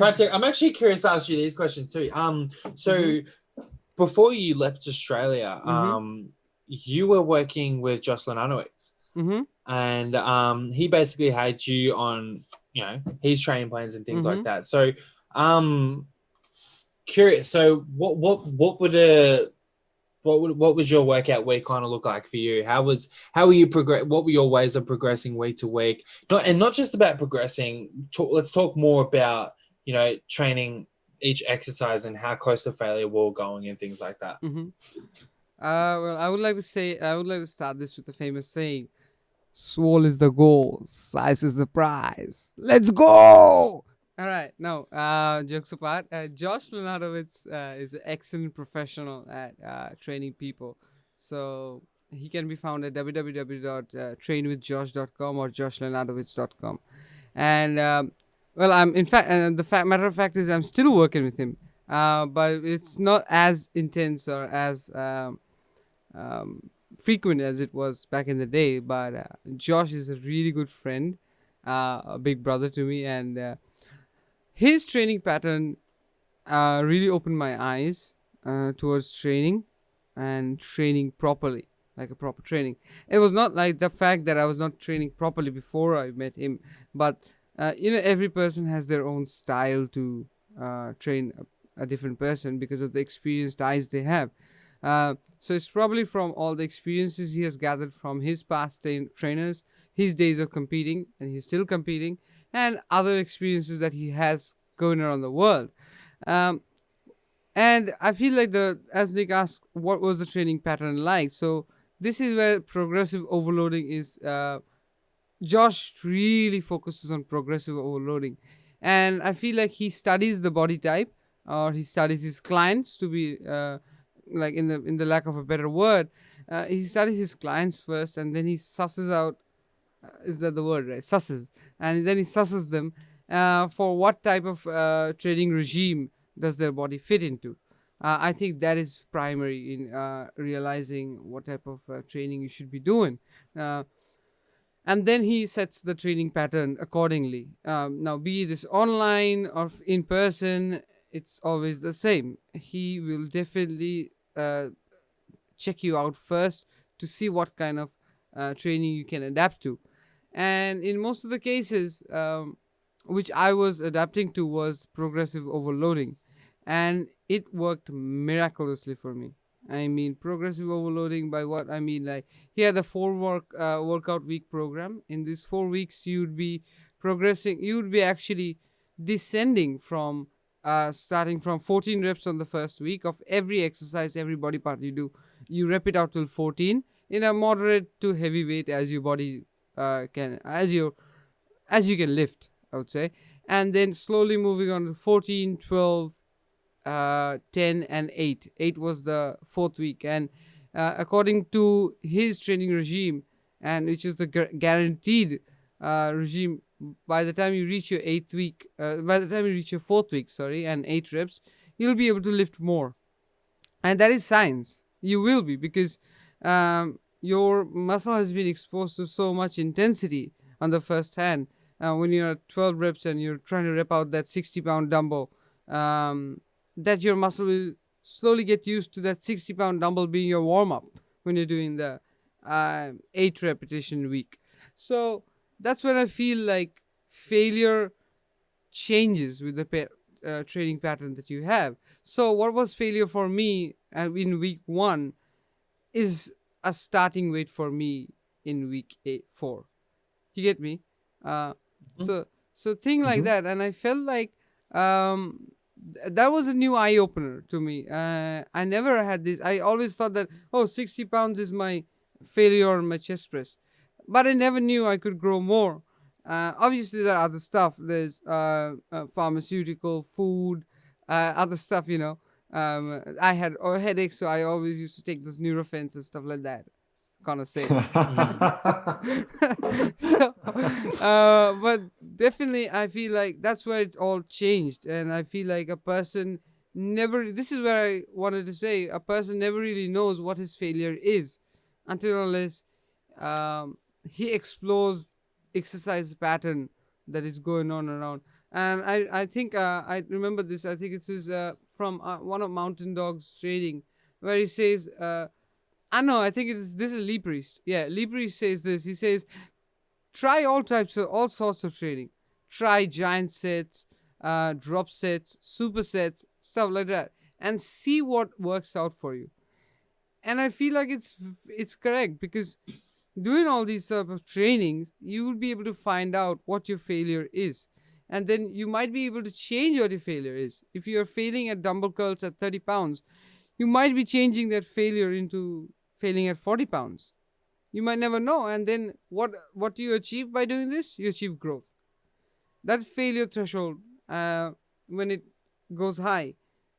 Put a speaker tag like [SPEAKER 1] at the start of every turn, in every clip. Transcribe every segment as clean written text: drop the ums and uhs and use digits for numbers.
[SPEAKER 1] Prantik, I'm actually curious to ask you these questions too. So before you left Australia, you were working with Josh Lenartowicz, and he basically had you on, his training plans and things like that. So, curious. So, what was your workout week kind of look like for you? How were you what were your ways of progressing week to week? Not just about progressing. Let's talk more about, training each exercise and how close to failure we're going and things like that.
[SPEAKER 2] Well, I would like to start this with the famous saying, "Swole is the goal, size is the prize. Let's go!" All right. Now, jokes apart, Josh Lenartowicz is an excellent professional at training people. So he can be found at www.trainwithjosh.com or joshlenartowicz.com. And well, I'm in fact, matter of fact is I'm still working with him, but it's not as intense or as frequent as it was back in the day. But Josh is a really good friend, a big brother to me, and his training pattern really opened my eyes towards training and training properly, like a proper training. It was not like the fact that I was not training properly before I met him, but every person has their own style to train a different person because of the experienced eyes they have. So it's probably from all the experiences he has gathered from his past trainers, his days of competing, and he's still competing, and other experiences that he has going around the world. And I feel like as Nick asked, what was the training pattern like? So this is where progressive overloading is. Josh really focuses on progressive overloading, and I feel like he studies the body type, or he studies his clients to be like in the lack of a better word. He studies his clients first, and then he susses out. Is that the word, right? Susses, and then he susses them for what type of training regime does their body fit into. I think that is primary in realizing what type of training you should be doing. And then he sets the training pattern accordingly. Now, be this online or in person, it's always the same. He will definitely check you out first to see what kind of training you can adapt to. And in most of the cases, which I was adapting to, was progressive overloading. And it worked miraculously for me. I mean, progressive overloading, by what I mean, like, he had a workout week program. In these 4 weeks, you would be progressing, you would be actually descending from starting from 14 reps on the first week of every exercise, every body part you do. You rep it out till 14 in a moderate to heavy weight as your body as you can lift, I would say. And then slowly moving on to 14, 12, 10 and 8. 8 was the 4th week, and according to his training regime, and which is the guaranteed regime, by the time you reach your 8th week, by the time you reach your 4th week, and 8 reps, you'll be able to lift more. And that is science. You will be, because your muscle has been exposed to so much intensity on the first hand. When you're at 12 reps and you're trying to rep out that 60-pound dumbbell, that your muscle will slowly get used to that 60-pound dumbbell being your warm-up when you're doing the 8 repetition week. So that's when I feel like failure changes with the training pattern that you have. So what was failure for me in week 1 is a starting weight for me in week 4. Do you get me? So thing like that, and I felt like that was a new eye opener to me. I never had this. I always thought that 60 pounds is my failure on my chest press, but I never knew I could grow more. Obviously, there are other stuff. There's pharmaceutical, food, other stuff. I had headaches, so I always used to take those Nurofen and stuff like that. It's kind of safe. So, but definitely, I feel like that's where it all changed, and I feel like a person never. This is where I wanted to say a person never really knows what his failure is until unless he explores exercise pattern that is going on around. And I think I remember this. I think it is from one of Mountain Dog's training, where he says, I know, I think this is Lee Priest. Yeah, Lee Priest says this. He says, try all sorts of training. Try giant sets, drop sets, super sets, stuff like that, and see what works out for you. And I feel like it's correct, because doing all these type of trainings, you will be able to find out what your failure is, and then you might be able to change what your failure is. If you are failing at dumbbell curls at 30 pounds, you might be changing that failure into failing at 40 pounds. You might never know. And then what do you achieve by doing this? You achieve growth. That failure threshold, when it goes high,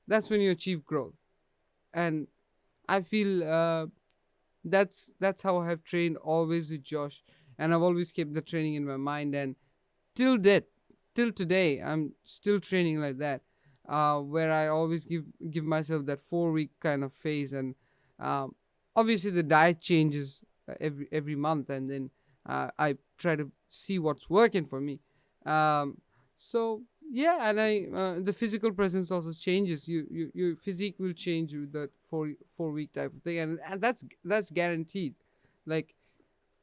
[SPEAKER 2] that's when you achieve growth. And I feel that's how I have trained always with Josh, and I've always kept the training in my mind. And till today, I'm still training like that, where I always give myself that 4-week kind of phase. And obviously the diet changes every month, and then I try to see what's working for me. So yeah, and the physical presence also changes. Your physique will change with that 4-week type of thing, and that's guaranteed. Like,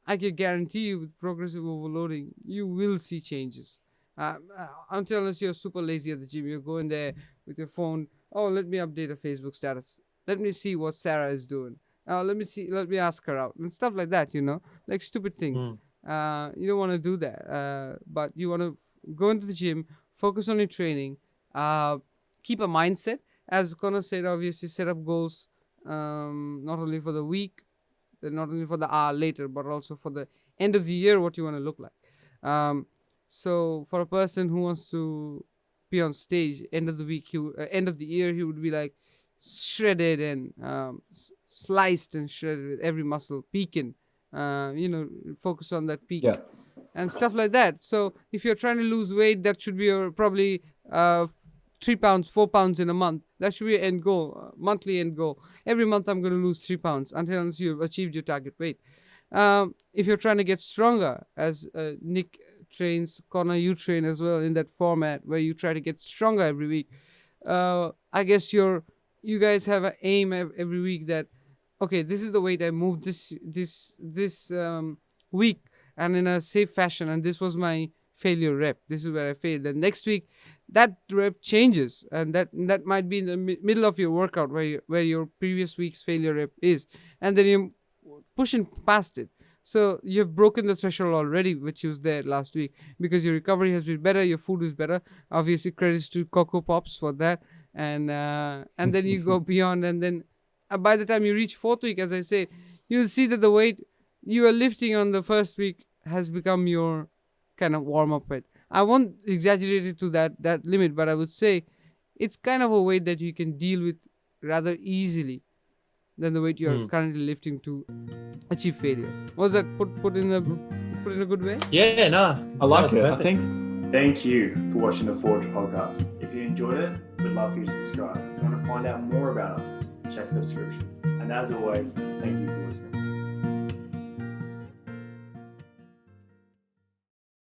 [SPEAKER 2] I can guarantee you, with progressive overloading, you will see changes. Unless you're super lazy at the gym, you're going there with your phone. Oh, let me update a Facebook status. Let me see what Sarah is doing. Let me ask her out, and stuff like that. Like stupid things. You don't want to do that. But you want to go into the gym, focus on your training, keep a mindset. As Conor said, obviously set up goals, not only for the week, not only for the hour later, but also for the end of the year, what you want to look like. So for a person who wants to be on stage, end of the week, end of the year, he would be like shredded and sliced and shredded with every muscle peaking. Focus on that peak.
[SPEAKER 3] Yeah.
[SPEAKER 2] And stuff like that. So if you're trying to lose weight, that should be your probably 3 pounds, 4 pounds in a month. That should be your end goal, monthly end goal. Every month I'm going to lose 3 pounds until you've achieved your target weight. If you're trying to get stronger, as Nick trains, Conor, you train as well in that format where you try to get stronger every week. I guess you guys have an aim every week that, okay, this is the weight I moved this week, and in a safe fashion, and this was my failure rep. This is where I failed. And next week, that rep changes, and that might be in the middle of your workout where your previous week's failure rep is, and then you're pushing past it. So you've broken the threshold already, which was there last week, because your recovery has been better, your food is better. Obviously, credits to Cocoa Pops for that, and then you go beyond, and then by the time you reach 4th week, as I say, you'll see that the weight you are lifting on the first week has become your kind of warm-up weight. I won't exaggerate it to that limit, but I would say it's kind of a weight that you can deal with rather easily than the weight you're currently lifting to achieve failure. Was that put in a good way?
[SPEAKER 1] Yeah, no.
[SPEAKER 3] I like it.
[SPEAKER 1] Perfect.
[SPEAKER 3] I think. Thank you for watching the Forge podcast. If you enjoyed it, we'd love for you to subscribe. If you want to find out more about us, check the description. And as always, thank you for listening.